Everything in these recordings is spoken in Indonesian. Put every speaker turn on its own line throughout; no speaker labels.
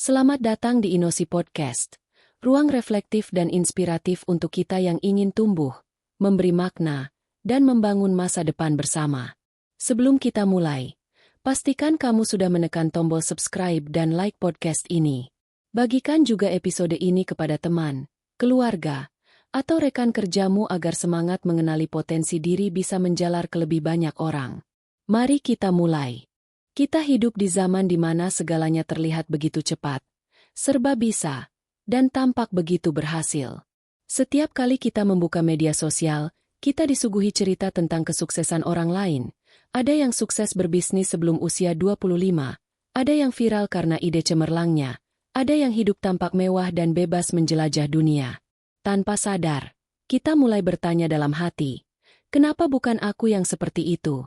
Selamat datang di Inosi Podcast, ruang reflektif dan inspiratif untuk kita yang ingin tumbuh, memberi makna, dan membangun masa depan bersama. Sebelum kita mulai, pastikan kamu sudah menekan tombol subscribe dan like podcast ini. Bagikan juga episode ini kepada teman, keluarga, atau rekan kerjamu agar semangat mengenali potensi diri bisa menjalar ke lebih banyak orang. Mari kita mulai. Kita hidup di zaman di mana segalanya terlihat begitu cepat, serba bisa, dan tampak begitu berhasil. Setiap kali kita membuka media sosial, kita disuguhi cerita tentang kesuksesan orang lain. Ada yang sukses berbisnis sebelum usia 25, ada yang viral karena ide cemerlangnya, ada yang hidup tampak mewah dan bebas menjelajah dunia. Tanpa sadar, kita mulai bertanya dalam hati, kenapa bukan aku yang seperti itu?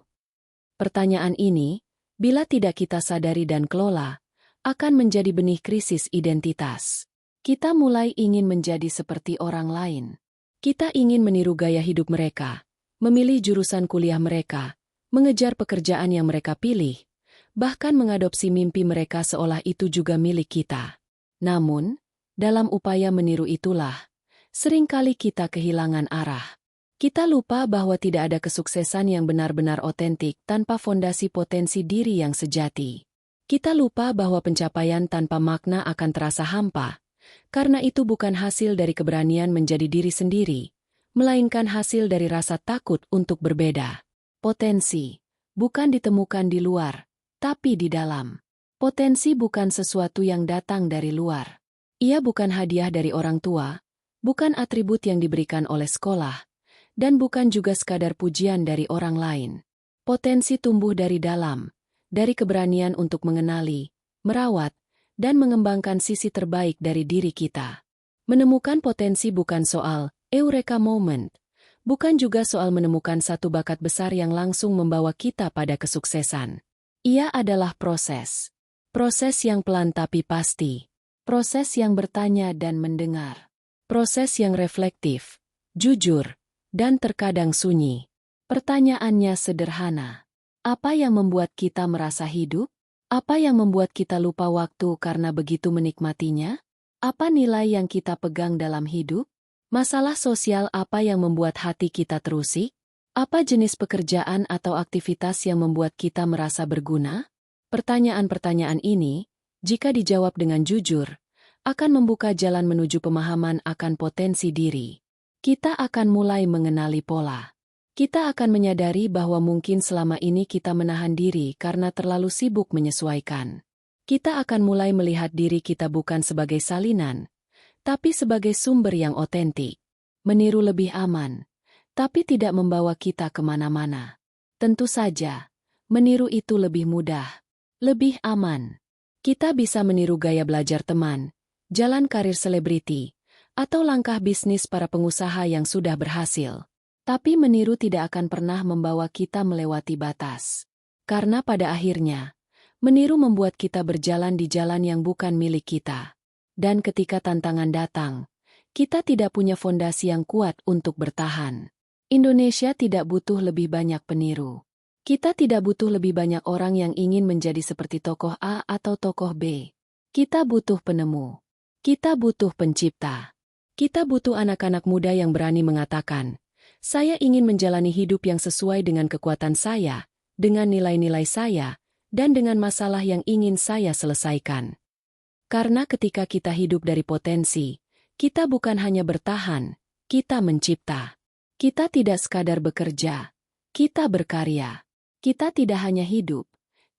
Pertanyaan ini, bila tidak kita sadari dan kelola, akan menjadi benih krisis identitas. Kita mulai ingin menjadi seperti orang lain. Kita ingin meniru gaya hidup mereka, memilih jurusan kuliah mereka, mengejar pekerjaan yang mereka pilih, bahkan mengadopsi mimpi mereka seolah itu juga milik kita. Namun, dalam upaya meniru itulah, seringkali kita kehilangan arah. Kita lupa bahwa tidak ada kesuksesan yang benar-benar otentik tanpa fondasi potensi diri yang sejati. Kita lupa bahwa pencapaian tanpa makna akan terasa hampa, karena itu bukan hasil dari keberanian menjadi diri sendiri, melainkan hasil dari rasa takut untuk berbeda. Potensi bukan ditemukan di luar, tapi di dalam. Potensi bukan sesuatu yang datang dari luar. Ia bukan hadiah dari orang tua, bukan atribut yang diberikan oleh sekolah, dan bukan juga sekadar pujian dari orang lain. Potensi tumbuh dari dalam, dari keberanian untuk mengenali, merawat, dan mengembangkan sisi terbaik dari diri kita. Menemukan potensi bukan soal eureka moment, bukan juga soal menemukan satu bakat besar yang langsung membawa kita pada kesuksesan. Ia adalah proses. Proses yang pelan tapi pasti. Proses yang bertanya dan mendengar. Proses yang reflektif, jujur, dan terkadang sunyi. Pertanyaannya sederhana. Apa yang membuat kita merasa hidup? Apa yang membuat kita lupa waktu karena begitu menikmatinya? Apa nilai yang kita pegang dalam hidup? Masalah sosial apa yang membuat hati kita terusik? Apa jenis pekerjaan atau aktivitas yang membuat kita merasa berguna? Pertanyaan-pertanyaan ini, jika dijawab dengan jujur, akan membuka jalan menuju pemahaman akan potensi diri. Kita akan mulai mengenali pola. Kita akan menyadari bahwa mungkin selama ini kita menahan diri karena terlalu sibuk menyesuaikan. Kita akan mulai melihat diri kita bukan sebagai salinan, tapi sebagai sumber yang otentik. Meniru lebih aman, tapi tidak membawa kita kemana-mana. Tentu saja, meniru itu lebih mudah, lebih aman. Kita bisa meniru gaya belajar teman, jalan karir selebriti, atau langkah bisnis para pengusaha yang sudah berhasil. Tapi meniru tidak akan pernah membawa kita melewati batas. Karena pada akhirnya, meniru membuat kita berjalan di jalan yang bukan milik kita. Dan ketika tantangan datang, kita tidak punya fondasi yang kuat untuk bertahan. Indonesia tidak butuh lebih banyak peniru. Kita tidak butuh lebih banyak orang yang ingin menjadi seperti tokoh A atau tokoh B. Kita butuh penemu. Kita butuh pencipta. Kita butuh anak-anak muda yang berani mengatakan, saya ingin menjalani hidup yang sesuai dengan kekuatan saya, dengan nilai-nilai saya, dan dengan masalah yang ingin saya selesaikan. Karena ketika kita hidup dari potensi, kita bukan hanya bertahan, kita mencipta. Kita tidak sekadar bekerja, kita berkarya. Kita tidak hanya hidup,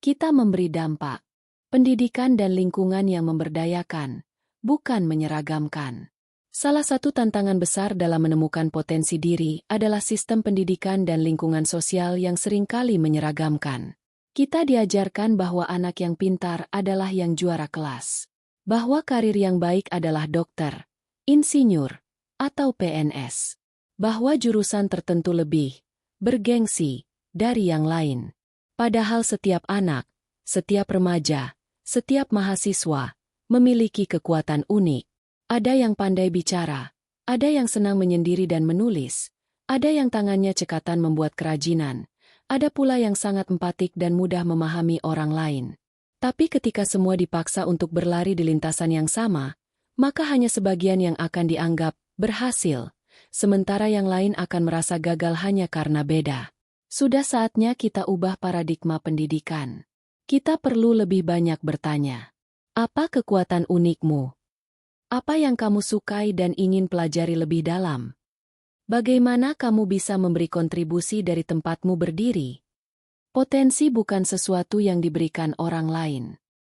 kita memberi dampak. Pendidikan dan lingkungan yang memberdayakan, bukan menyeragamkan. Salah satu tantangan besar dalam menemukan potensi diri adalah sistem pendidikan dan lingkungan sosial yang seringkali menyeragamkan. Kita diajarkan bahwa anak yang pintar adalah yang juara kelas, bahwa karir yang baik adalah dokter, insinyur, atau PNS, bahwa jurusan tertentu lebih bergengsi dari yang lain. Padahal setiap anak, setiap remaja, setiap mahasiswa memiliki kekuatan unik. Ada yang pandai bicara, ada yang senang menyendiri dan menulis, ada yang tangannya cekatan membuat kerajinan, ada pula yang sangat empatik dan mudah memahami orang lain. Tapi ketika semua dipaksa untuk berlari di lintasan yang sama, maka hanya sebagian yang akan dianggap berhasil, sementara yang lain akan merasa gagal hanya karena beda. Sudah saatnya kita ubah paradigma pendidikan. Kita perlu lebih banyak bertanya. Apa kekuatan unikmu? Apa yang kamu sukai dan ingin pelajari lebih dalam? Bagaimana kamu bisa memberi kontribusi dari tempatmu berdiri? Potensi bukan sesuatu yang diberikan orang lain.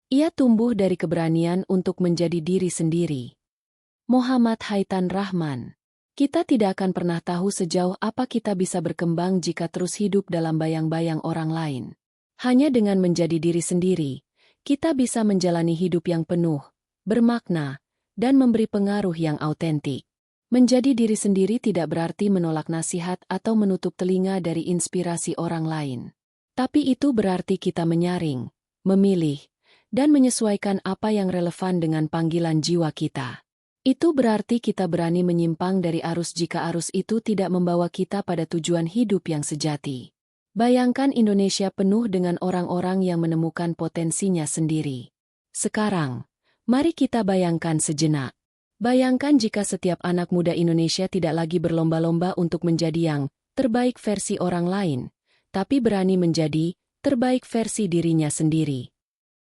Ia tumbuh dari keberanian untuk menjadi diri sendiri. Muhammad Haitan Rahman. Kita tidak akan pernah tahu sejauh apa kita bisa berkembang jika terus hidup dalam bayang-bayang orang lain. Hanya dengan menjadi diri sendiri, kita bisa menjalani hidup yang penuh, bermakna, dan memberi pengaruh yang autentik. Menjadi diri sendiri tidak berarti menolak nasihat atau menutup telinga dari inspirasi orang lain. Tapi itu berarti kita menyaring, memilih, dan menyesuaikan apa yang relevan dengan panggilan jiwa kita. Itu berarti kita berani menyimpang dari arus jika arus itu tidak membawa kita pada tujuan hidup yang sejati. Bayangkan Indonesia penuh dengan orang-orang yang menemukan potensinya sendiri. Sekarang, mari kita bayangkan sejenak. Bayangkan jika setiap anak muda Indonesia tidak lagi berlomba-lomba untuk menjadi yang terbaik versi orang lain, tapi berani menjadi terbaik versi dirinya sendiri.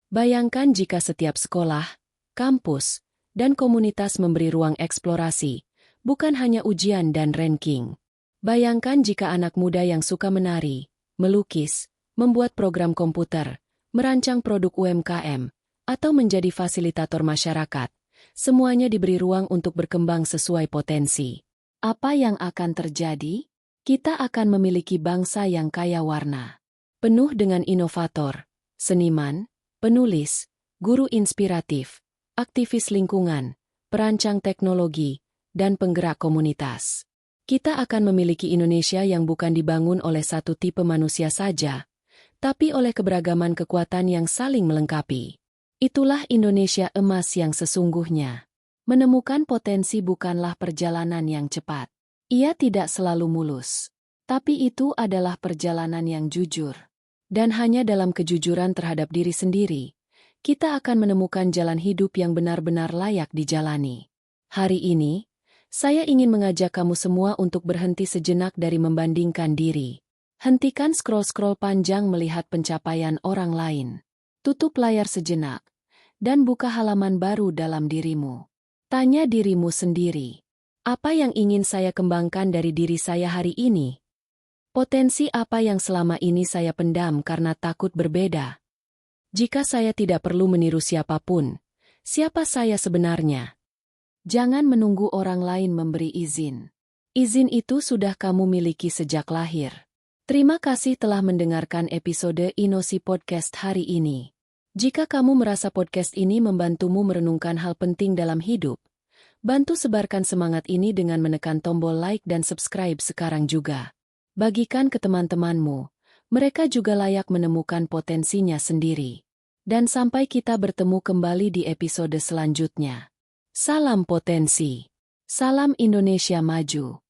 Bayangkan jika setiap sekolah, kampus, dan komunitas memberi ruang eksplorasi, bukan hanya ujian dan ranking. Bayangkan jika anak muda yang suka menari, melukis, membuat program komputer, merancang produk UMKM, atau menjadi fasilitator masyarakat, semuanya diberi ruang untuk berkembang sesuai potensi. Apa yang akan terjadi? Kita akan memiliki bangsa yang kaya warna, penuh dengan inovator, seniman, penulis, guru inspiratif, aktivis lingkungan, perancang teknologi, dan penggerak komunitas. Kita akan memiliki Indonesia yang bukan dibangun oleh satu tipe manusia saja, tapi oleh keberagaman kekuatan yang saling melengkapi. Itulah Indonesia emas yang sesungguhnya. Menemukan potensi bukanlah perjalanan yang cepat. Ia tidak selalu mulus. Tapi itu adalah perjalanan yang jujur. Dan hanya dalam kejujuran terhadap diri sendiri, kita akan menemukan jalan hidup yang benar-benar layak dijalani. Hari ini, saya ingin mengajak kamu semua untuk berhenti sejenak dari membandingkan diri. Hentikan scroll-scroll panjang melihat pencapaian orang lain. Tutup layar sejenak, dan buka halaman baru dalam dirimu. Tanya dirimu sendiri. Apa yang ingin saya kembangkan dari diri saya hari ini? Potensi apa yang selama ini saya pendam karena takut berbeda? Jika saya tidak perlu meniru siapapun, siapa saya sebenarnya? Jangan menunggu orang lain memberi izin. Izin itu sudah kamu miliki sejak lahir. Terima kasih telah mendengarkan episode Inosi Podcast hari ini. Jika kamu merasa podcast ini membantumu merenungkan hal penting dalam hidup, bantu sebarkan semangat ini dengan menekan tombol like dan subscribe sekarang juga. Bagikan ke teman-temanmu, mereka juga layak menemukan potensinya sendiri. Dan sampai kita bertemu kembali di episode selanjutnya. Salam potensi. Salam Indonesia maju.